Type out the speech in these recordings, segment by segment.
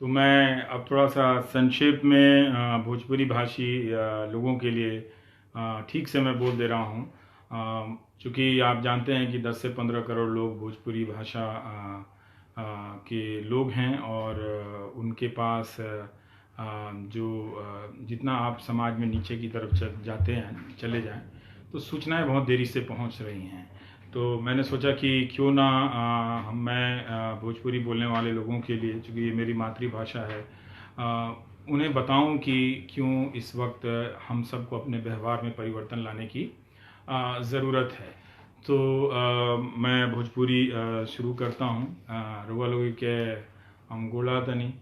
तो मैं अब थोड़ा सा संक्षेप में भोजपुरी भाषी लोगों के लिए ठीक से मैं बोल दे रहा हूँ। चूँकि आप जानते हैं कि 10 से 15 करोड़ लोग भोजपुरी भाषा के लोग हैं और उनके पास जितना आप समाज में नीचे की तरफ जाते हैं चले जाएं तो सूचनाएं बहुत देरी से पहुंच रही हैं। तो मैंने सोचा कि क्यों ना मैं भोजपुरी बोलने वाले लोगों के लिए, चूँकि ये मेरी मातृभाषा है, उन्हें बताऊं कि क्यों इस वक्त हम सबको अपने व्यवहार में परिवर्तन लाने की ज़रूरत है। तो मैं भोजपुरी शुरू करता हूं। रउआ लोग के हम गोला तनी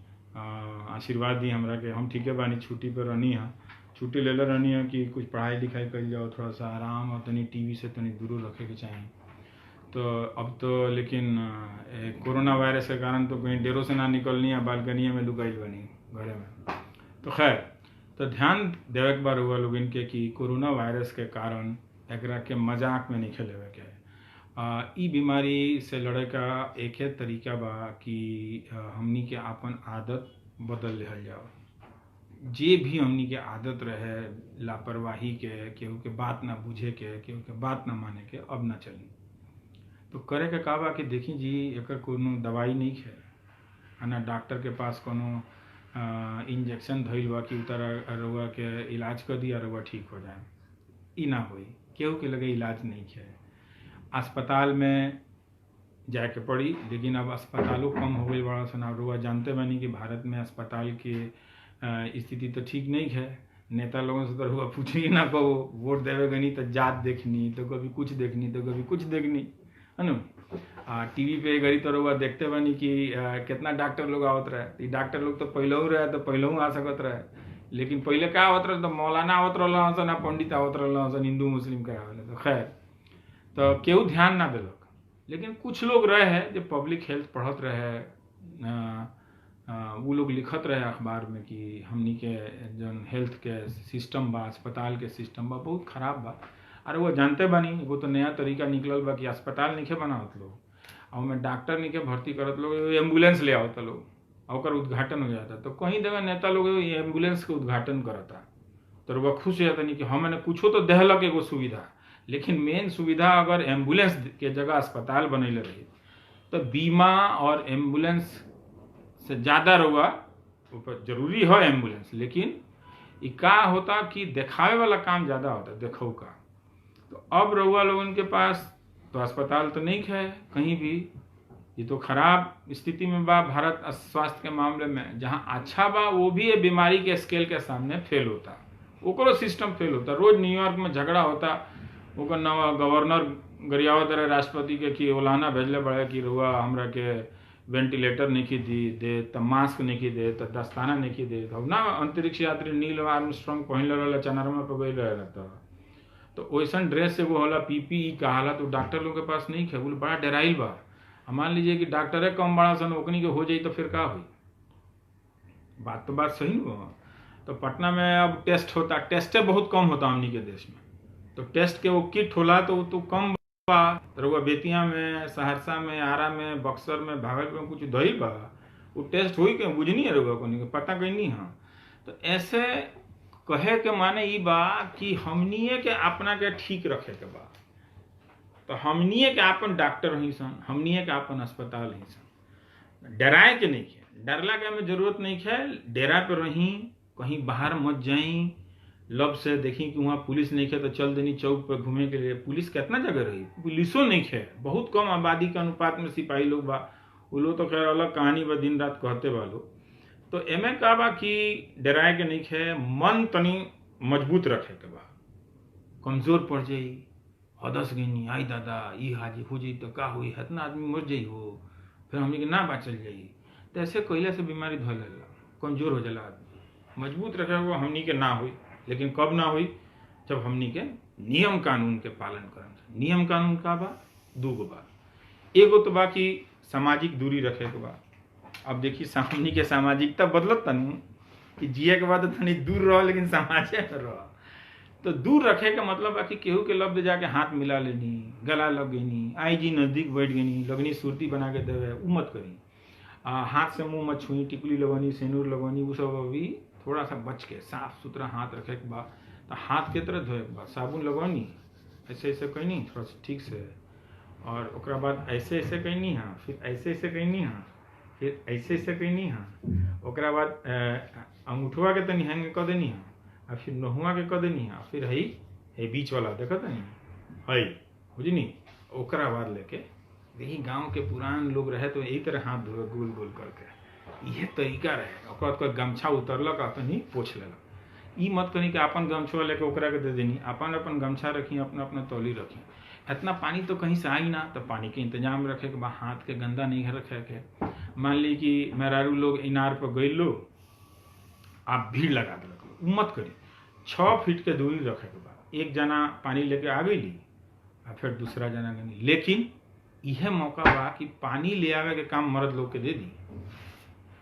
आशीर्वाद दी हमरा के हम ठीके बानी, छुट्टी पर रहनी है, छुट्टी ले रहनी है कि कुछ पढ़ाई लिखाई कर जाओ, थोड़ा सा आराम और तनी टीवी से तनी दूर रखे के चाहिए। तो अब तो लेकिन कोरोना वायरस के कारण तो कहीं डेरों से ना निकलनी है, बालकनी में लुकाई बनी घरे में। तो खैर, तो ध्यान देवे के बार हुआ लोग इनके कि कोरोना वायरस के कारण एकरा के मजाक में नहीं खेलेवे के। ई बीमारी से लड़े का एक ही तरीका बा कि हमनी के आपन आदत बदल लेहल जाओ। जे भी हमनी के आदत रहे लापरवाही के, केहू के बात ना बुझे के, केहू के बात ना माने के, अब ना चली। तो करे के का बा कि देखी जी, एकर कोनो दवाई नहीं है ना, डॉक्टर के पास कोनो इंजेक्शन धइल बा कि उतर रउआ के इलाज कर दिया रउआ ठीक हो जाए। ई ना होई, केहू के लगे इलाज नहीं है। अस्पताल में जाए के पड़ी, लेकिन अब अस्पतालों कम हो गई बड़ा सन। रउआ जानते बानी कि भारत में अस्पताल की स्थिति तो ठीक नहीं है। नेता लोगों से तो रउआ पूछी ना, कहो वोट देवे गनी तो जात देखनी, तो कभी कुछ देखनी, तो कभी कुछ देखनी, है ना। टीवी पे घड़ी तो रउआ देखते बानी कि कितना डॉक्टर लोग आवत रहे। डॉक्टर लोग तो पहले रहे, तो पहले आ सकत रहे, लेकिन पहले क्या आवत रहे, तो मौलाना आवत रहा सन, पंडित आवत रहा सन, हिंदू मुस्लिम करावे। तो खैर, तो केहू ध्यान ना दिलक। लेकिन कुछ लोग रहे हैं जो पब्लिक हेल्थ पढ़त रहे, वो लोग लिखत रहे अखबार में कि हमनी के जन हेल्थ के सिस्टम बा, अस्पताल के सिस्टम बा, बहुत खराब बा। अरे वो जानते बानी, वो तो नया तरीका निकलल बा कि अस्पताल नहीं बनावत लोग, और में डॉक्टर नहीं भर्ती करत लोग, एम्बुलेंस ले आवत लोग, और उद्घाटन हो जाता। तो कहीं देवे नेता लोग एम्बुलेंस के उद्घाटन करता, तो वो खुश हो जाता नहीं कि हमने कुछो तो देहलक एगो सुविधा। लेकिन मेन सुविधा अगर एम्बुलेंस के जगह अस्पताल बनैले रही तो बीमा और एम्बुलेंस से ज़्यादा रहुआ जरूरी है एम्बुलेंस। लेकिन ये का होता कि दिखावे वाला काम ज़्यादा होता, देखो का। तो अब रहुआ लोगन के पास तो अस्पताल तो नहीं है कहीं भी। ये तो खराब स्थिति में बा भारत स्वास्थ्य के मामले में। जहाँ अच्छा बा वो भी ये बीमारी के स्केल के सामने फेल होता, ओकरो सिस्टम फेल होता। रोज न्यूयॉर्क में झगड़ा होता, ओकर नवा गवर्नर गरियावत रहे राष्ट्रपति के कि ओलाना भेजले पड़े कि रुआ हमरा के वेंटिलेटर नहीं दी दे, तो मास्क नहीं दे, तो दस्ताना नहीं दे। तो ना अंतरिक्ष यात्री नील आर्मस्ट्रांग पहनले रहे, चंद्रमा पर गई रहे रहता। तो वैसा ड्रेस एगो होला पीपीई कहाला, तो डॉक्टर लोग के पास नहीं है, वो बड़ा डराइल बा। मान लीजिए कि डॉक्टरे कम बड़ा सन, ओकनी के हो जाई तो फिर का हुई। बात तो बात सही नहीं हो। तो पटना में अब टेस्ट होता, टेस्टे बहुत कम होता हमनी के देश में। तो टेस्ट के वो किट होला तो कम बा। रउआ बेतिया में, सहरसा में, आरा में, बक्सर में, भागलपुर में कुछ दही बा, वो टेस्ट हुई के बुझनी है रउआ को पता कहीं नहीं। हाँ, तो ऐसे कहे के माने ई बा कि हमनिए के अपना के ठीक रखे के बा। तो हमनिए के अपन डॉक्टर ही सन, हमनिए के अपन अस्पताल ही सन। डराए के नहीं है, डरला के हमें जरूरत नहीं है। डेरा पे रही, कहीं बाहर मत जाई। लब से देखी कि वहाँ पुलिस नहीं है तो चल देनी चौक पर घूमने के लिए। पुलिस कितना जगह रही, पुलिसों नहीं है। बहुत कम आबादी के अनुपात में सिपाही लोग बा, वो लोग तो खैर अलग कहानी बा, दिन रात कहते बा लोग। तो एमे का बा कि डराए के नहीं है, मन तनी मजबूत रखे के बा। कमजोर पड़ जाई, हदस गई, आई दादा ई हाजी हो जाई तो का हुई, इतना आदमी मर जाई हो, फिर हमने के ना बाचल जाई। तो ऐसे कोयला से बीमारी धोल, कमजोर हो जाला आदमी। मजबूत रखे हुआ हमनी के ना हुई। लेकिन कब ना हुई, जब हमनी के नियम कानून के पालन करन। नियम कानून का बा दूगो बा। एगो तो बा कि सामाजिक दूरी रखे के बा। अब देखिए हमनी के सामाजिकता बदलत तनु कि जिए के बाद तनी दूर रहो, लेकिन समाज में रहो। तो दूर रखे का मतलब बा कि केहू के लब जाके हाथ मिला लेनी, गला लग गई, आई जी नजदीक बैठ गई, लगनी सुरती बना के देवे, उ मत करी। हाथ से मुंह मत छुई, टिकुली लगवानी, सिंदूर लगवानी, वो सब अभी थोड़ा सा बच के साफ सुथरा हाथ रखे के बाद तो हाथ के तरह धोए के बाद साबुन लगवानी, ऐसे ऐसे कहनी थोड़ा सा ठीक से, और ओकरा बाद ऐसे ऐसे कहनी हाँ, फिर ऐसे ऐसे कहनी हाँ, फिर ऐसे ऐसे कहनी हाँ, ओकरा बाद अंगूठवा के तनी हैंग कर देनी हाँ, और फिर नहुआ के कर देनी हाँ, फिर है बीच वाला देखत नहीं है बुझनी, ओकरा बाद लेके यही गांव के पुरान लोग रहे तो यही तरह हाथ धोए गोल गोल करके, यह तरीका रहे। ओकर बाद गमछा उतरलक तनी पोछ लेलक, ई मत करी कि अपन गमछवा लेके ओकरा के दे देनी, अपन अपन गमछा रखी, अपना अपना तौली रखी। इतना पानी तो कहीं से आई ना, तो पानी के इंतजाम रखे के बाद हाथ के गंदा नहीं रखे के। मान ली कि मेहरारू लोग इनार पर गई लो, आप भीड़ लगा देलक, मत करी, 6 फीट के दूरी रखे के बाद एक जना पानी लेके आ गई और फिर दूसरा जना गई। लेकिन यह मौका बा कि पानी ले आवे के काम मर्द लोग के दे दी,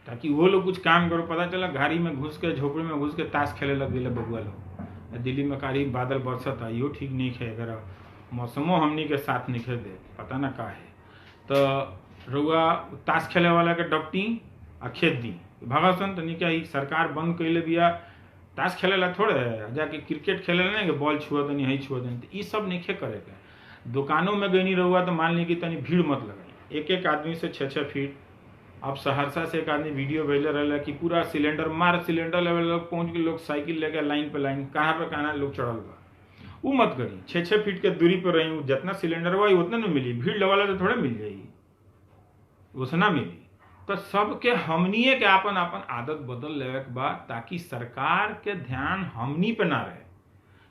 ताकि वो लोग कुछ काम करो, पता चला घारी में घुस के झोपड़ी में घुस के ताश खेले लग गए बबुआ लोग। दिल्ली में कारी बादल बरसत है, यो ठीक नहीं है, अगर मौसमो हमनी के साथ नहीं दे, पता ना का है। तो रुआ ताश खेले वाला के डपटी आ खेत दी भगासन, तो नहीं क्या सरकार बंद कैले बिया, ताश खेले ला थोड़े जाके क्रिकेट खेले ला नहीं, बॉल छुआ देनी है छुआ देनी, तो ये सब नहीं करे के। दुकानों में गई नहीं रहुआ तो मान ली कि तनी भीड़ मत लगाई, एक एक आदमी से 6-6 फीट। अब सहरसा से एक आदमी वीडियो भेजले रहा कि पूरा सिलेंडर मार, सिलेंडर लेवल लोग पहुंच गए, लोग साइकिल लेकर लाइन पे लाइन, कहाँ पे कहाँ लोग चढ़ल बा। वो मत करी, 6-6 फीट के दूरी पर रही, जितना सिलेंडर हुआ उतना नहीं मिली, भीड़ वाला तो थोड़ा मिल जाएगी, उतना मिली। तो सबके हमनिए के अपन अपन आदत बदल लेवे के बाद, ताकि सरकार के ध्यान हमनी पे ना रहे,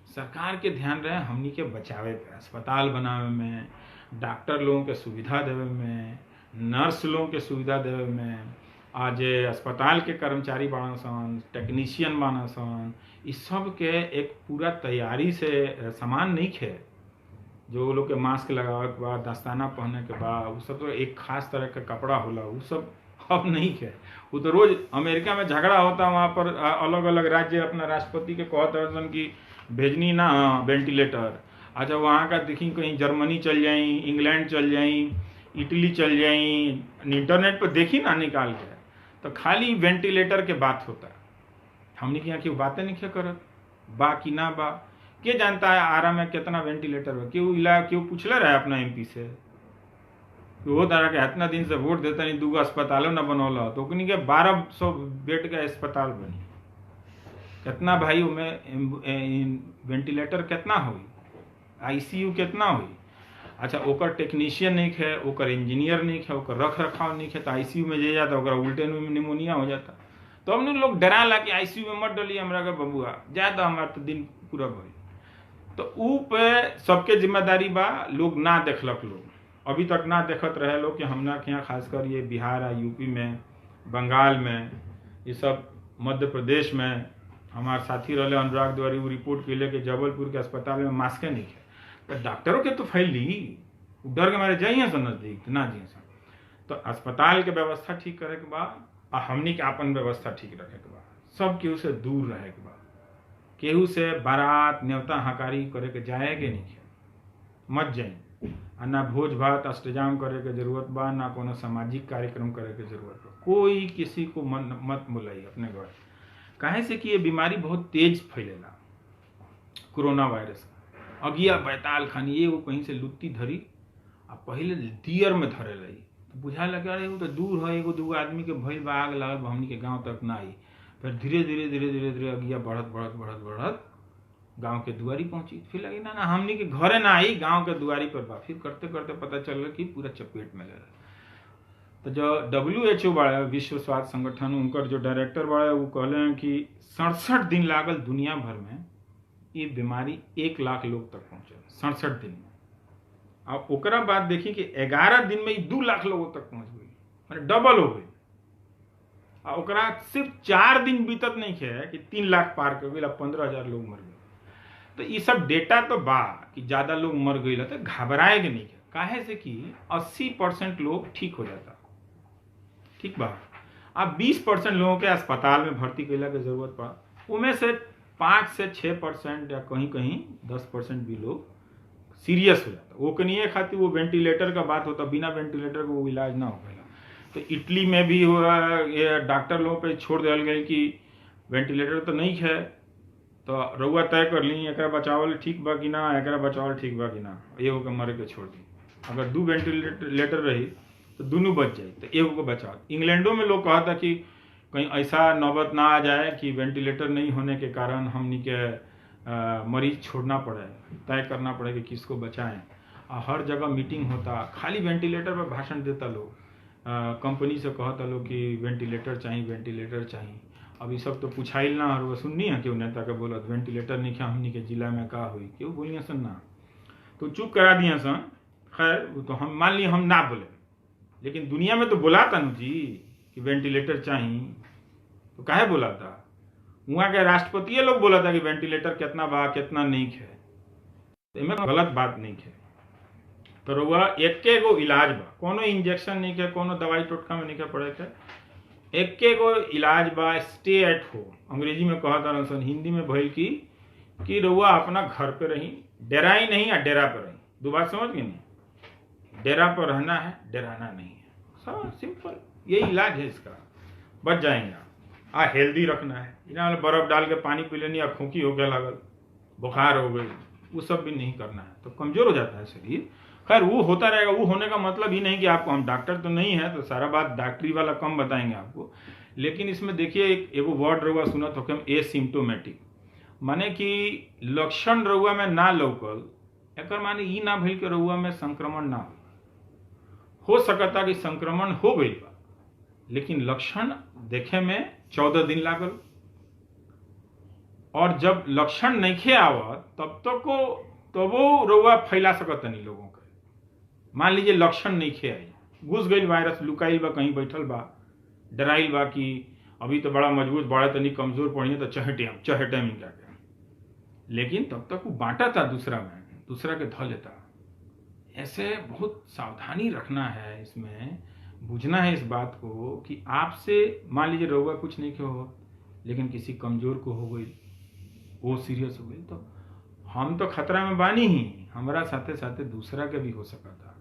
सरकार के ध्यान रहे हमनी के बचावे पे, अस्पताल बनावे में, डॉक्टर लोगों के सुविधा देवे में, नर्स लोगों के सुविधा देवे में, आज अस्पताल के कर्मचारी बाना सन, टेक्नीशियन बाना सन, इस सब के एक पूरा तैयारी से सामान नहीं खे, जो लोग के मास्क लगावे के बाद, दस्ताना पहने के बाद, वो सब तो एक खास तरह का कपड़ा होला, वो सब अब नहीं खे। वो तो रोज अमेरिका में झगड़ा होता, वहाँ पर अलग अलग राज्य अपना राष्ट्रपति के कहते कि भेजनी ना वेंटिलेटर। अच्छा वहाँ का देखी कहीं जर्मनी चल जाई, इंग्लैंड चल जाई, इटली चल जाई, इंटरनेट पर देखी ना निकाल के, तो खाली वेंटिलेटर के बात होता है। हमने के यहाँ की बातें नहीं करत, बा कि ना बा, के जानता है आरा में कितना वेंटिलेटर बा, क्यों पूछले रहे अपना MP से, वो तरह के इतना दिन से वोट देता नहीं, 2 अस्पतालों न बनौला, तो उनके 1200 बेड का अस्पताल बनी, कितना भाई उनमें वेंटिलेटर कितना हुई, ICU कितना हुई। अच्छा ओकर टेक्नीशियन नहीं है, ओकर इंजीनियर नहीं है, ओकर रख रखाव नहीं है, तो ICU में जे जाता ओकरा उल्टे निमोनिया हो जाता। तो हमने लोग डरा ला कि ICU में मत डलिए हमरा का बबुआ, ज्यादा हमारा तो दिन पूरा भई। तो ऊ पे सबके जिम्मेदारी बा, लोग ना देखलक, लोग अभी तक ना देखत रहे लोग कि हमना के यहाँ खासकर ये बिहार आ यूपी में, बंगाल में, ये सब मध्य प्रदेश में हमारे साथी रहे अनुराग द्वारी, वो रिपोर्ट कैले कि जबलपुर के अस्पताल में मास्के नहीं है, तो डॉक्टरों के तो फैल ली, डर के मारे जाइए सर नजदीक ना जाइए सर। तो अस्पताल के व्यवस्था ठीक करे के बाद, और हमनी के अपन व्यवस्था ठीक रखे के बाद, सब केहू से दूर रहे के बाद, केहू से बारात न्योता हकारी करे के जाए के नहीं है, मत जाए। ना भोज भात अष्टजाम करे के जरूरत बा, ना कोनो सामाजिक कार्यक्रम करे के जरूरत बा, कोई किसी को मत बुलाई अपने घर, काहे से कि ये बीमारी बहुत तेज फैलेला, कोरोना वायरस। अगिया बैताल खानी एगो कहीं से लुत्ती धरी, आ पहले दियर में धरे रही, तो बुझा लगा रहे वो तो दूर है, एगो 2 आदमी के भइल बा, आग लागल बा, हमनी के गांव तक ना आई। फिर धीरे धीरे धीरे धीरे धीरे अगिया बढ़त बढ़त बढ़त बढ़त गांव के दुआरी पहुंची, फिर लगी ना हमनी के घरे ना आई, गांव के दुआरी पर बा, फिर करते करते पता चल कि पूरा चपेट में ले। तो जो WHO बड़ा विश्व स्वास्थ्य संगठन, उनकर जो डायरेक्टर बड़ा वो कहले हैं कि 67 दिन लागल दुनिया भर में ये बीमारी 1 लाख लोग तक पहुंचे, 67 दिन में। अब ओकरा बाद देखी कि 11 दिन में 2 लाख लोगों तक पहुंच गई, मैंने डबल हो गई। और ओकरा सिर्फ 4 दिन बीतत नहीं है कि 3 लाख पार कर गई, 15,000 लोग मर गए। तो ये सब डेटा तो बा कि ज्यादा लोग मर गई, तो घबराए के नहीं है, काहे से कि 80% लोग ठीक हो जाता, ठीक बा। अब 20% लोगों के अस्पताल में भर्ती कैला के जरूरत पड़ा, उनमें से 5 से 6% या कहीं कहीं 10% भी लोग सीरियस हो जाता, वो कनिए खातिर वो वेंटिलेटर का बात होता, बिना वेंटिलेटर को वो इलाज ना हो पाएगा। तो इटली में भी हो रहा है, ये डॉक्टर लोगों पे छोड़ दिया गया कि वेंटिलेटर तो नहीं है, तो रउआ तय कर ली एकरा बचावल ठीक बा कि ना, एकरा बचावल ठीक बा कि ना, एगो के मरे के छोड़ दी। अगर 2 वेंटिलेटर रही तो दोनों बच जाए, तो एगो को बचाओ। इंग्लैंडों में लोग कहा था कि कहीं ऐसा नौबत ना आ जाए कि वेंटिलेटर नहीं होने के कारण हमनी के मरीज छोड़ना पड़े, तय करना पड़े कि किसको बचाएं। हर जगह मीटिंग होता, खाली वेंटिलेटर पर भाषण देता लोग, कंपनी से कहता लोग कि वेंटिलेटर चाहिए, वेंटिलेटर चाहिए। अब ये सब तो पूछाइल ना, और वो सुननी है कि नेता के बोलत वेंटिलेटर नहीं क्या हमनी के जिला में का हुई, क्यों बोलिए सन ना, तो चुप करा दिए सन। खैर वो तो हम मान लिए हम ना बोले, लेकिन दुनिया में तो बोला था नु जी कि वेंटिलेटर चाहिए, तो काहे बोला था? वहाँ के राष्ट्रपति लोग बोला था कि वेंटिलेटर कितना बा कितना नहीं है, तो इनमें गलत बात नहीं है। तो रउआ एके गो इलाज बा, कोनो इंजेक्शन नहीं के, कोनो दवाई टोटका में नहीं के पड़े के, एके गो इलाज बा, स्टे एट होम। अंग्रेजी में कहा था सन, हिंदी में भइल कि रउआ अपना घर पे रही, डेराई नहीं या डेरा पर रही। दो बात समझ गए नहीं, डेरा पर रहना है, डेराना नहीं है, सब सिंपल, ये इलाज है इसका, बच जाएंगे आप। हेल्दी रखना है, इना बर्फ डाल के पानी पी लेनी, या खोखी हो गया लागल, बुखार हो गई, वो सब भी नहीं करना है, तो कमजोर हो जाता है शरीर। खैर वो होता रहेगा, वो होने का मतलब ही नहीं कि आपको, हम डॉक्टर तो नहीं है तो सारा बात डॉक्टरी वाला कम बताएंगे आपको, लेकिन इसमें देखिए एगो वर्ड रहुआ सुना तो हम एसिम्टोमेटिक, माने कि लक्षण रहुआ में ना लौकल, एक माने ई ना भइल के रहुआ में संक्रमण ना हो सकता कि संक्रमण हो गई बा, लेकिन लक्षण देखे में 14 दिन लागल, और जब लक्षण नहीं आवत तब तक तो वो रउआ फैला सकत नहीं लोगों के। मान लीजिए लक्षण नहीं आई, घुस गई वायरस, लुकाइल बा, कहीं बैठल बा, डराइल बा कि अभी तो बड़ा मजबूत, बड़ा तो नहीं, कमजोर पड़िए तो चहेटे में क्या, लेकिन तब तक वो बांटा था दूसरा में, दूसरा के ध लेता। ऐसे बहुत सावधानी रखना है, इसमें बुझना है इस बात को कि आपसे मान लीजिए रउआ कुछ नहीं क्यों हो, लेकिन किसी कमजोर को हो गई, वो सीरियस हो गई, तो हम तो खतरा में बानी ही, हमारा साथे साथे दूसरा के भी हो सका था।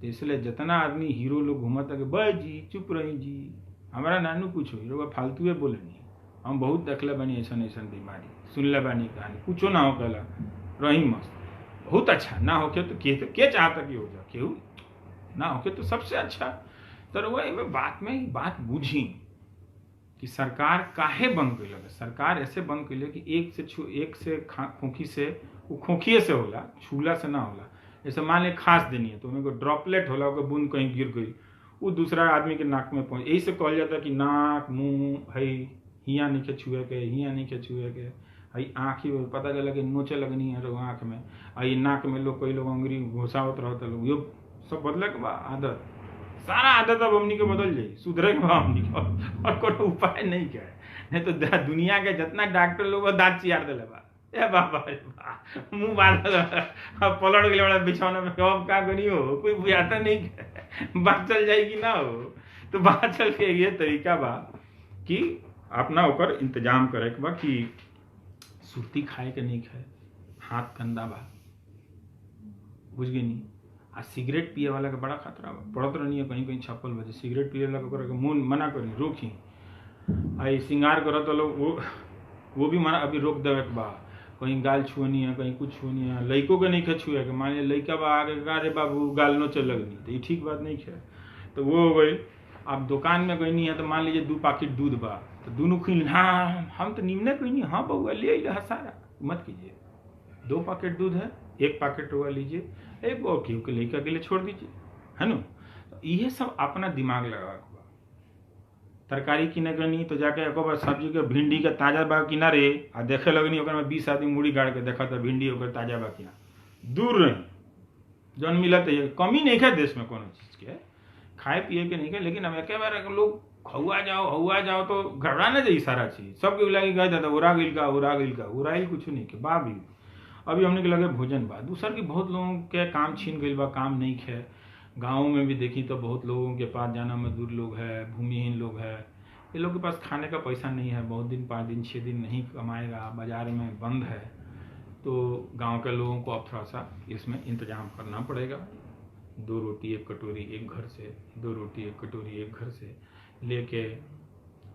तो इसलिए जितना आदमी हीरो लोग घूमता कि भाई जी चुप रही जी, हमारा नानू कुछ हो, रउआ फालतूए बोले नहीं, हम बहुत देखले बानी ऐसा बीमारी, सुनले बानी कहानी, कुछो ना हो कहला रही मस्त, बहुत अच्छा, ना होके तो के चाहता कि हो जा, केहू ना होके तो सबसे अच्छा। तो रउआ बात बूझी कि सरकार काहे बंद कैल है। सरकार ऐसे बंद कैले कि एक से खोखी से, वो खोखिए से होला, छूला से ना होला। जैसे मान ले खांस देनी है तो उनमें ड्रॉपलेट होला, बूंद कहीं गिर गई, वो दूसरा आदमी के नाक में पहुंच, यही से कहल जाता है कि नाक मुंह है हिया नहीं के छुए के, हिया नहीं के छुए के, हई आँख ही पता चला कि नोचे लगनी है लोग आँख में, आई नाक में लोग कई लोग अंगुरी घुसावत रहता लोग, ये सब बदले के बा आदत, सारा आदत अब हमनी के बदल जाई, सुधरे के बा हमनी के, और कोनो उपाय नहीं के, नहीं तो दुनिया के जितना डॉक्टर लोग दांत चियार दिले बा, ए बाबा रे बा, मुंह बांधल पलट गए बड़ा बिछौना में, कब का गनी हो कोई बुझाता नहीं के, बात चल जाएगी ना हो। तो बात चल के ये तरीका बा कि अपना ओकर इंतजाम करे के बा कि सुरती खाए के नहीं खाए, हाथ गंदा बा, बुझ गई नहीं। आ सिगरेट पिए वाला के बड़ा खतरा बा, पड़त रहनी है कहीं कहीं छप्पल बजे, सिगरेट पिए वाला के मुंह मना करी, रोकी। आई श्रृंगार करत लोग, वो भी मना, अभी रोक देवे के बा, कहीं गाल छुअनी है, कहीं कुछ छुअनी है, लइको के नहीं खे छुए के, मान लिया लइका बा आगे का रे बाबू गाल नोचे लगनी, तो ये ठीक बात नहीं है, तो वो हो गई। अब दुकान में गई नहीं है तो मान लीजिए 2 पैकेट दूध बा, तो दोनों खिल, हाँ हम तो निमने कोई नहीं, हाँ बउआ ले सारा मत कीजिए, 2 पैकेट दूध है, 1 पैकेट हुआ लीजिए, एक और घी के लइका के लिए छोड़ दीजिए, है ना। तो ये सब अपना दिमाग लगा, तरकारी किने गनी तो जाके एक बार सब्जी के भिंडी के ताजा बा कि ना रे, आ देखे लगनी ओकर में 20 आदमी मुड़ी गाड़ के देखा था भिंडी ओकर ताजा बा कि ना, दूर रही जौन मिलत है, कमी नहीं है देश में कोनो चीज के, खाए पिए के नहीं है, लेकिन अब एक बार लोग हौआ जाओ तो घबरा ना जाइए, सारा चीज सबके लगे गए था, उड़ा गिल कुछ नहीं के बा भी। अभी हमने के लगे भोजन बा, दूसर की बहुत लोगों के काम छीन गई बा, काम नहीं है। गाँव में भी देखी तो बहुत लोगों के पास जाना मजदूर लोग है, भूमिहीन लोग है, ये लोग के पास खाने का पैसा नहीं है, बहुत दिन 5 दिन 6 दिन नहीं कमाएगा, बाजार में बंद है, तो गांव के लोगों को अब थोड़ा सा इसमें इंतजाम करना पड़ेगा। 2 रोटी 1 कटोरी एक घर से, 2 रोटी 1 कटोरी एक घर से लेके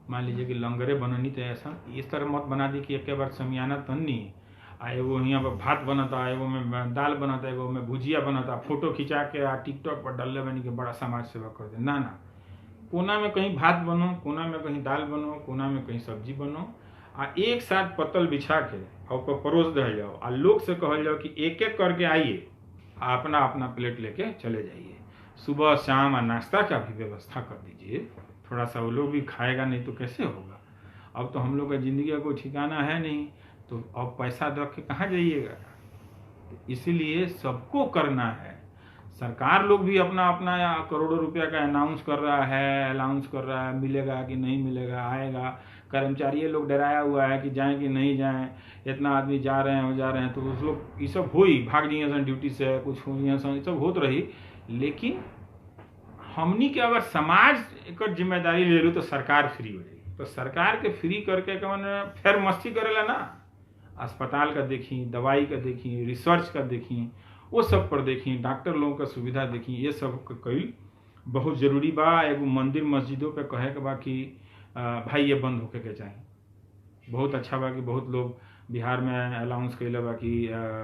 मान लीजिए कि लंगरे बननी तो ऐसा इस तरह मत बना दी कि एक बार समियाना तननी आ एगो यहाँ पर भात बनता, एगो में दाल बनता, एगो में भुजिया बनता, फोटो खिंचा के आ टिकटॉक पर डालले बनी के बड़ा समाज सेवा कर दे। ना ना, कोना में कहीं भात बनो, कोना में कहीं दाल बनो, कोना में कहीं सब्जी बनो आ एक साथ पत्तल बिछा के और ऊपर परोस दे जाओ आ लोग से कहल जाओ कि एक एक करके आइए, अपना अपना प्लेट लेके चले जाइए। सुबह शाम नाश्ता का भी व्यवस्था कर दीजिए, थोड़ा सा वो लोग भी खाएगा, नहीं तो कैसे होगा। अब तो हम लोग का ज़िंदगी का कोई ठिकाना है नहीं, तो अब पैसा रख के कहाँ जाइएगा। तो इसीलिए सबको करना है। सरकार लोग भी अपना अपना करोड़ों रुपया का अनाउंस कर रहा है, मिलेगा कि नहीं मिलेगा, आएगा। कर्मचारी लोग डराया हुआ है कि जाएं कि नहीं जाएं, इतना आदमी जा रहे हैं तो उस लोग ये सब हो ही भाग जाइए सन ड्यूटी से, कुछ हो जाइए सब होत रही। लेकिन हमनी के अगर समाज एक जिम्मेदारी ले लो तो सरकार फ्री हो जाएगी। तो सरकार के फ्री करके फिर मस्ती करेला ना, अस्पताल का देखी, दवाई का देखी, रिसर्च का देखी, वो सब पर देखी, डॉक्टर लोगों का सुविधा देखी, ये सब कई बहुत जरूरी बा। एगो मंदिर मस्जिदों पे कहे के बा कि भाई ये बंद होके के चाहिए। बहुत अच्छा बा कि बहुत लोग बिहार में अनाउंस कैले बा कि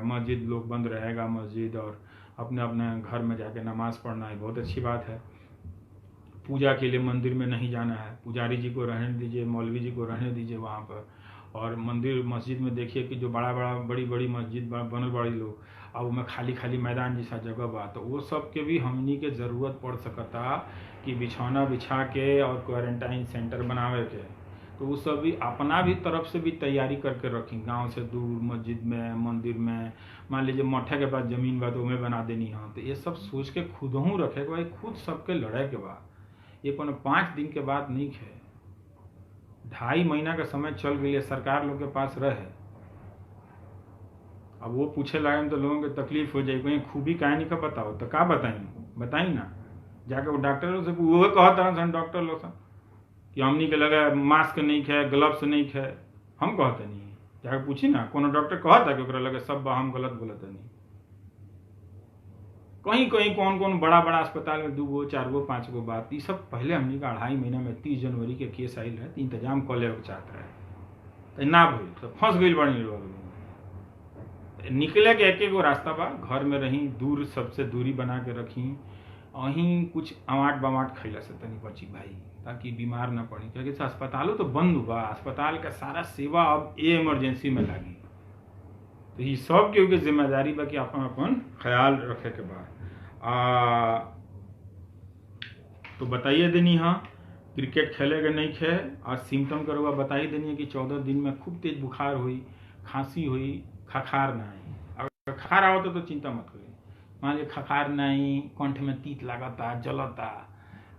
मस्जिद लोग बंद रहेगा, मस्जिद और अपने अपने घर में जाके नमाज पढ़ना है, बहुत अच्छी बात है। पूजा के लिए मंदिर में नहीं जाना है, पुजारी जी को रहने दीजिए, मौलवी जी को रहने दीजिए वहाँ पर। और मंदिर मस्जिद में देखिए कि जो बड़ी बड़ी मस्जिद बनल बड़ी लोग, अब उनमें खाली मैदान जैसा जगह बा, तो वो सब के भी हमनी के ज़रूरत पड़ सकता कि बिछौना बिछा के और क्वारंटाइन सेंटर बनावे के। तो वो सब भी अपना भी तरफ से भी तैयारी करके रखी, गांव से दूर मस्जिद में, मंदिर में, मान लीजिए मठे के बाद जमीन बा तो उमें बना देनी है। तो ये सब सोच के खुद हूँ रखे के भाई, खुद सबके लड़े के बाद, ये कोनो 5 दिन के बाद नहीं है। 2.5 महीना का समय चल गई है, सरकार लोग के पास रहे। अब वो पूछे लगे तो लोगों को तकलीफ हो जाएगी, खूबी कहानी का बताओ तो का बताई ना। जाके वो डॉक्टर से वो कहता डॉक्टर लोग कि हमनी के लगा मास्क नहीं खाए, ग्लव्स नहीं खाए, हम कहते नहीं। जाके पूछी ना, कोनो डॉक्टर कहता कि लगे सब हम गलत बोलते नहीं। कहीं कौन बड़ा अस्पताल में 2 गो 4 गो 5 गो बात, ये सब पहले हमनी का 2.5 महीना में 30 जनवरी के केस आयल है, तो इंतजाम कर ले चाहता है तो ना भइल, तो फंस गई बड़ी लोग। निकले के एक गो रास्ता बा, घर में रही, दूर सबसे दूरी बना के रखी, अहीं कुछ अमाट बमाट खैला से तनी बची भाई, ताकि बीमार ना पड़ी। क्योंकि अस्पतालों तो बंद हुआ, अस्पताल का सारा सेवा अब इमरजेंसी में लगी। तो ये सब के जिम्मेदारी बा कि अपन ख्याल रखे के बाद तो बताइए देनी। हाँ, क्रिकेट खेले के नहीं खे और सिम्टम करुआ बताइए देनी कि 14 दिन में खूब तेज बुखार हुई, खांसी हुई, खखार नहीं। अगर खखार आओ तो चिंता मत करिए। मान लीजिए खखार नहीं, कंठ में तीत लागता, जलता,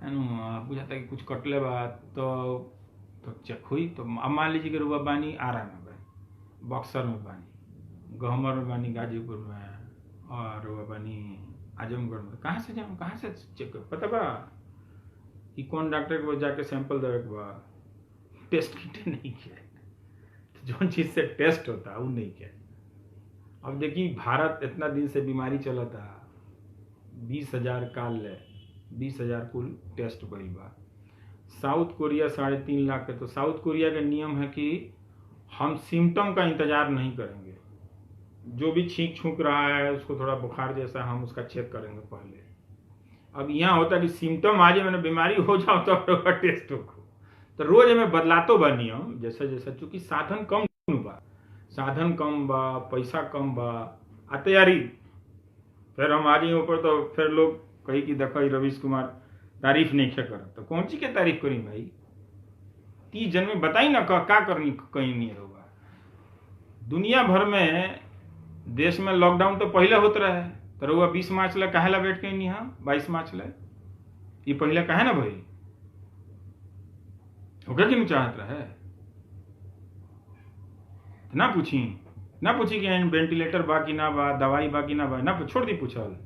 बुझाता कि कुछ कटले बा, तो चेक हुई। तो अब मान लीजिए कि रुआ बानी आरा में बानी, बक्सर में बानी, गहमर में बानी, गाजीपुर में, और रुआ बानी आजमगढ़ में, कहाँ से जाऊँ, कहाँ से चेक पता बा कि कौन डॉक्टर के जाके सैंपल देवे के बा। टेस्ट किट नहीं किया, तो जो चीज़ से टेस्ट होता वो नहीं किया। अब देखिए भारत इतना दिन से बीमारी चला था, 20,000 काल ले 20,000 कुल टेस्ट भइल बा। साउथ कोरिया 3.5 लाख के। तो साउथ कोरिया का नियम है कि हम सिम्टम का इंतजार नहीं करेंगे, जो भी छींक छूक रहा है उसको थोड़ा बुखार जैसा हम उसका चेक करेंगे पहले। अब यहाँ होता है कि सिम्टम आ जाए, मैंने बीमारी हो जाओ तो टेस्ट हो। तो रोज हमें बदलातो बा नियम जैसा जैसा, चूंकि साधन कम बा, पैसा कम बा आ तैयारी। फिर हम आ जाइए ऊपर तो फिर लोग कही कि देखो रवीश कुमार तारीफ नहीं क्या कर, तो कौन सी के तारीफ करी भाई। 30 जन में बताई ना क्या करनी, कहीं नहीं होगा। दुनिया भर में देश में लॉकडाउन तो पहले होता रहे, तो रहुआ 20 मार्च ला कहे ला बैठ के नहीं, हाँ 22 मार्च ला ये पहले कहे ना भाई होगा कि नहीं चाहत रहे। ना पूछी कि वेंटिलेटर बा कि ना बा, दवाई बा कि ना बा, ना छोड़ दी पूछल।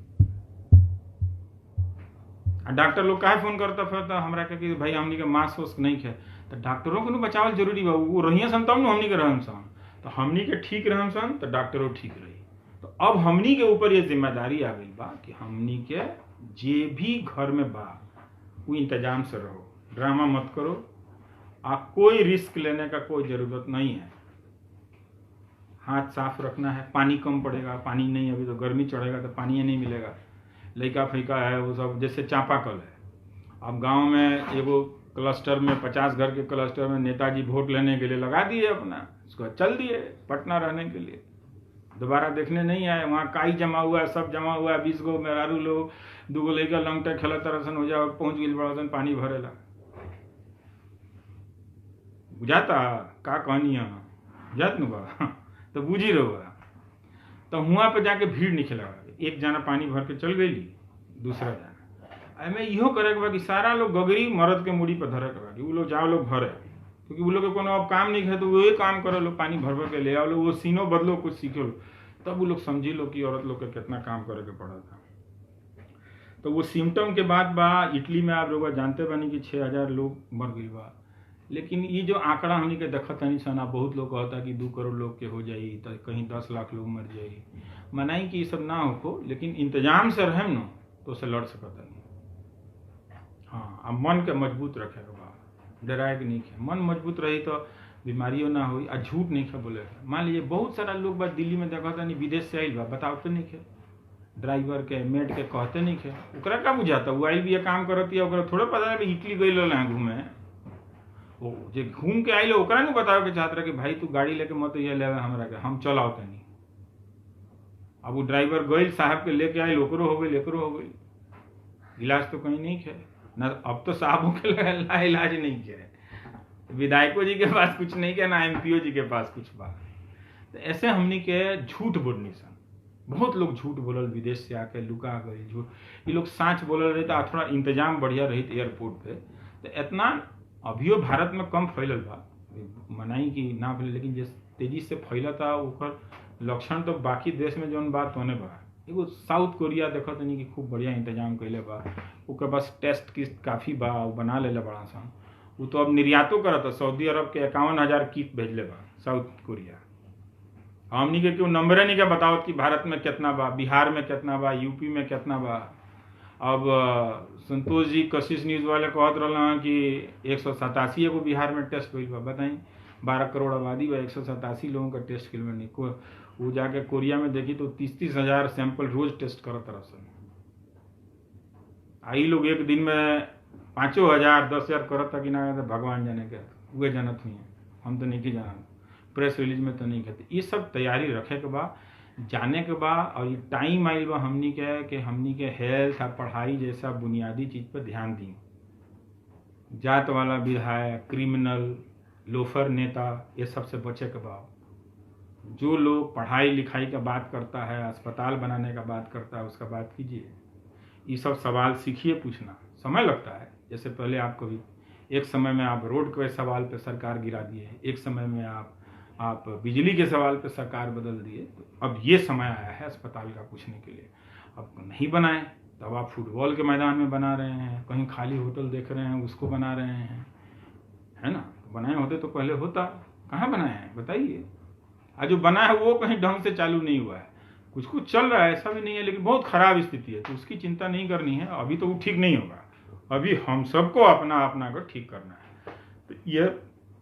डॉक्टर लोग काहे फोन करता फिर हमरा के कि भाई हमनी के मास्क वास्क नहीं खे। तो डॉक्टरों को बचावल जरूरी बा, वो रहिए सन तब न हमनी के रहन सन। तो हमनी के ठीक रहन सन तो डॉक्टरों ठीक रही। तो अब हमनी के ऊपर ये जिम्मेदारी आ गई बा कि हमनी के जे भी घर में बा वो इंतजाम से रहो, ड्रामा मत करो। कोई रिस्क लेने का कोई ज़रूरत नहीं है। हाथ साफ रखना है। पानी कम पड़ेगा, पानी नहीं, अभी तो गर्मी चढ़ेगा तो पानी नहीं मिलेगा। लड़का फैका है वो सब, जैसे चापाकल है। अब गांव में एगो क्लस्टर में 50 घर के क्लस्टर में नेताजी वोट लेने के लिए लगा दिए अपना, उसको चल दिए पटना रहने के लिए, दोबारा देखने नहीं आए। वहाँ काई जमा हुआ है, सब जमा हुआ है, 20 गो मेहरारू लोग, 2 गो लड़का लंगटे खेल तरसन हो जाओ, पहुँच गई बड़ासन पानी भरेला। बुझाता का कहनी है बुझात न बा तो बुझी रहो। तो हुआ पे जाके भीड़ नहीं लगा, एक जना पानी भर के चल गई, दूसरा जना एमें इहो करे के बा कि सारा लोग गगरी मर्द के मुड़ी पर धरे के बा कि वो लोग जाओ लोग भरे, क्योंकि वो लोग के कोनो अब काम नहीं है तो वही काम करे लो, पानी भर भर के ले आओ लो, वो सीनो बदलो, कुछ सीखो लो, तब वो लोग समझी लो कि औरत लोग के कितना काम करे के पड़ा था। तो वो सिम्टम के बाद बा इटली में आप लोग जानते बनी कि 6000 लोग मर गई बा। लेकिन ये जो आंकड़ा हमनी के देखत नहीं सन, बहुत लोग कहता कि 2 करोड़ लोग के हो जाई, तो कहीं 10 लाख लोग मर जाई। मनाई कि ये सब ना हो, लेकिन इंतजाम से रहें न तो उसे लड़ सकता नहीं। हाँ, अब मन के मजबूत रखे के बा, डराए के नहीं है। मन मजबूत रही तो बीमारियों ना हुई। आ झूठ नहीं है बोले। मान लीजिए बहुत सारा लोग बा दिल्ली में देखता नहीं, विदेश से आइल बा, बताते नहीं है, ड्राइवर के मेड के कहते नहीं है, ओकरा का बुझाता वो आइल भी ये काम करती है, ओकरा थोड़ा पता है इटली गई है घूमे। वो जे घूम के आइल ओकरा नहीं बताओ के चाहत रहे कि भाई तू गाड़ी लेके मत ये ले हमरा के, हम चल आओ तनी। अब वो ड्राइवर गई साहब के लेके आइल, ओकरो हो गई, एकरो हो गई। इलाज तो कहीं नहीं है ना, अब तो साहबों के इलाज नहीं है, विधायकों जी के पास कुछ नहीं है, ना एमपीओ जी के पास कुछ बा। तो ऐसे हमनी के झूठ बोलनी सन। बहुत लोग झूठ बोलल, विदेश से आके लुका गई झूठ। ये लोग साँच बोलल रहे तो थोड़ा इंतजाम बढ़िया रही एयरपोर्ट पे, तो इतना अभियो भारत में कम फैलल बा, मनाई कि ना फैले, लेकिन जिस तेजी से फैला था ओकर लक्षण तो बाकी देश में जौन बात होने बा। एगो साउथ कोरिया देखत नहीं कि खूब बढ़िया इंतजाम कैले बा, ओकर पास टेस्ट किट काफ़ी बा, वो बना लेले बड़ा सन। वो तो अब निर्यातो करता, सऊदी अरब के 51,000 किट भेजले बा साउथ कोरिया। हमनी के क्यों नंबरे नहीं के बताओ कि भारत में कितना बा, बिहार में कितना बा, यूपी में कितना बा। अब संतोष जी कशिश न्यूज़ वाले कहत रहा कि 187 एगो बिहार में टेस्ट हुई बा। बताई 12 करोड़ आबादी बा, 187 लोगों का टेस्ट किल में नहीं को। वो जाके कोरिया में देखी तो 30,000 सैंपल रोज टेस्ट करत रहा। आई लोग एक दिन में 5,000 10,000 करत था कि ना, भगवान जाने के हुए जानत हुई हैं, हम तो नहीं जाना, प्रेस रिलीज में तो नहीं कहते। ये सब तैयारी रखे के बा, जाने के बाद। और ये टाइम आइल बा हमनी के कि हमनी के हेल्थ और पढ़ाई जैसा बुनियादी चीज़ पर ध्यान दी। जात वाला विधायक, क्रिमिनल, लोफर नेता, ये सब से बचे के बा। जो लोग पढ़ाई लिखाई का बात करता है, अस्पताल बनाने का बात करता है, उसका बात कीजिए। ये सब सवाल सीखिए, पूछना समय लगता है। जैसे पहले आप कभी एक समय में आप रोड के सवाल पे सरकार गिरा दिए, एक समय में आप बिजली के सवाल पे सरकार बदल दिए। तो अब ये समय आया है अस्पताल का पूछने के लिए। अब नहीं बनाए तब आप फुटबॉल के मैदान में बना रहे हैं, कहीं खाली होटल देख रहे हैं उसको बना रहे हैं, है ना। बनाए होते तो पहले होता, कहाँ बनाए हैं बताइए। आज जो बना है वो कहीं ढंग से चालू नहीं हुआ है, कुछ कुछ चल रहा है, ऐसा भी नहीं है, लेकिन बहुत खराब स्थिति है। तो उसकी चिंता नहीं करनी है, अभी तो वो ठीक नहीं होगा। अभी हम सबको अपना अपना को ठीक करना है। तो ये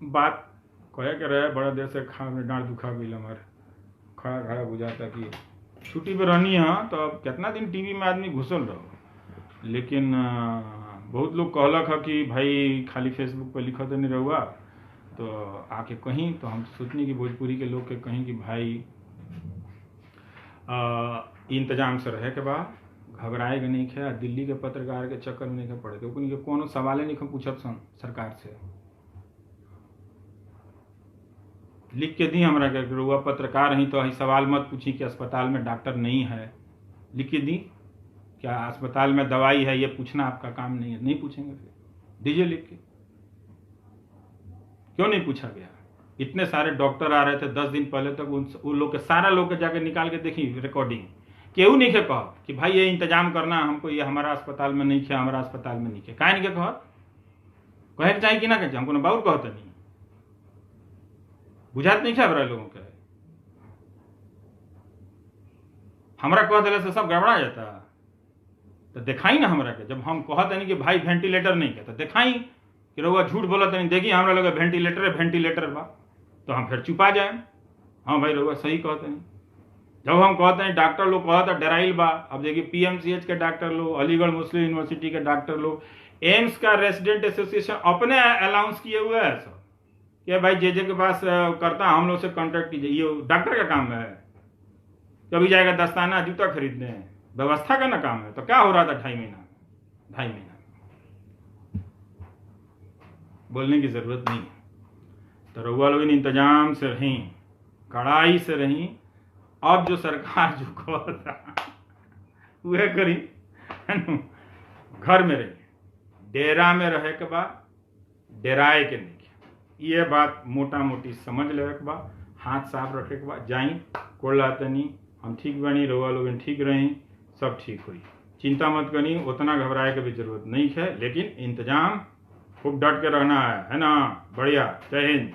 बात कहे के रहे, बड़ा देर से खा में डांट दुखा गई हमारे, खड़ा खड़ा बुझाता कि छुट्टी पे रहनी है तो अब कितना दिन टीवी में आदमी घुसल रहो। लेकिन बहुत लोग कहलक है कि भाई खाली फेसबुक पर लिखा तो नहीं रहुआ, तो आके कहीं, तो हम सोचने की भोजपुरी के लोग के कहीं कि भाई इंतजाम से रहे के बाद घबराएगा नहीं है। दिल्ली के पत्रकार के चक्कर में नहीं पड़े, तो कोनो सवाल नहीं पूछत सन सरकार से। लिख के दी हमरा के रुआ पत्रकार ही तो सवाल मत पूछी कि अस्पताल में डॉक्टर नहीं है, लिख के दी। क्या अस्पताल में दवाई है ये पूछना आपका काम नहीं है? नहीं पूछेंगे, फिर दीजिए लिख के। क्यों नहीं पूछा गया? इतने सारे डॉक्टर आ रहे थे 10 दिन पहले तक, उन लोग के सारा लोग के जाके निकाल के देखी रिकॉर्डिंग, केहू नहीं के कह कि भाई ये इंतजाम करना हमको, ये हमारा अस्पताल में नहीं है, हमारा अस्पताल में नहीं है। काहे नहीं के कहे के चाहे कि ना कहे, हमको ना बाउर कहते नहीं, बुझात नहीं है बड़ा लोगों के। हमरा कह दिले से सब गड़बड़ा जाता। तो दिखाई ना हमरा के, जब हम कहते नहीं कि भाई वेंटिलेटर नहीं के तो दिखाई कि रउआ झूठ बोलत नहीं, देखिए हमरा लगे वेंटिलेटर बा, तो हम फिर चुपा जाए। हाँ भाई रउआ सही कहते हैं। जब हम कहते हैं डॉक्टर लोग कहता डराइल बा, अब देखिए पीएमसीएच के डॉक्टर लोग, अलीगढ़ मुस्लिम यूनिवर्सिटी के डॉक्टर लोग, एम्स का रेसिडेंट एसोसिएशन अपने अलाउंस किए हुए है सब कि भाई जे के पास करता हम लोग से कांटेक्ट कीजिए। ये डॉक्टर का काम है, कभी जाएगा दस्ताना जूता खरीदने, व्यवस्था का ना काम है। तो क्या हो रहा था 2.5 महीना बोलने की जरूरत नहीं। तो रउआ लोग इंतजाम से रहीं, कड़ाई से रहीं। अब जो सरकार जो कहता वह करी, घर में रही, डेरा में रहे के बाद डेराए के नहीं, ये बात मोटा मोटी समझ ले के बाद, हाथ साफ रखे के बाद जाई कोला तनी हम ठीक बनी, रउआ लोग ठीक रही, सब ठीक हुई, चिंता मत करी, उतना घबराए के भी जरूरत नहीं है। लेकिन इंतजाम खूब डट के रहना है ना। बढ़िया, जय हिंद।